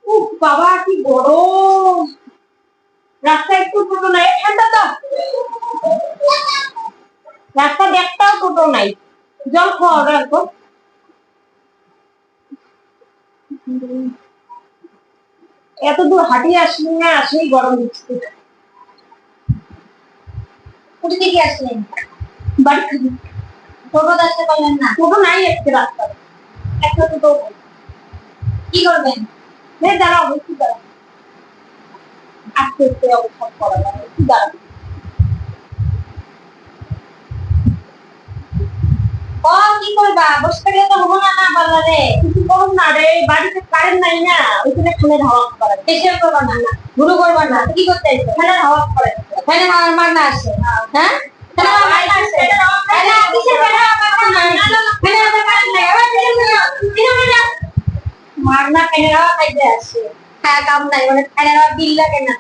উফ বাবা কি গরম, রাস্তা একটু টোটো নাই, ঠান্ডা তো রাস্তা একটাও টোটো নাই, জল খাওয়া রাখবো। এত দূর হাঁটিয়ে আসলি না, আসলেই গরম দিচ্ছে। কোথা থেকে আসলেন? বাড়ি থেকে। টোটো আসতে পারলেন না? টোটো নাই আজকে রাস্তা, একটা টোটো। কি করবেন? দাঁড়াও একটু, দাঁড়াও আস্তে আস্তে অবস্থান করা যাবে, একটু দাঁড়াও। ও কি করবা, বসে থাকলে তো হবো না। না পারলা রে, কিছু করুন না রে, বাড়িতে কারেন্ট নাই না, ওইখানে ফ্যানের হাওয়া করা, এসব করবা না, না ভুলো করবা না। কি করতে চাইছো? ফ্যানের হাওয়া করে, ফ্যানের হাওয়া মাগনা আসে। হ্যাঁ ফ্যানের হাওয়া মাগনা আসে, কিসের ফ্যানের হাওয়া মাগনা? ফ্যানের হাওয়া কারেন্ট নাই, মাগনা ফ্যানের হাওয়া খাইতে আসে। হ্যাঁ কাম নাই, মানে ফ্যানের হাওয়া বিল লাগে না।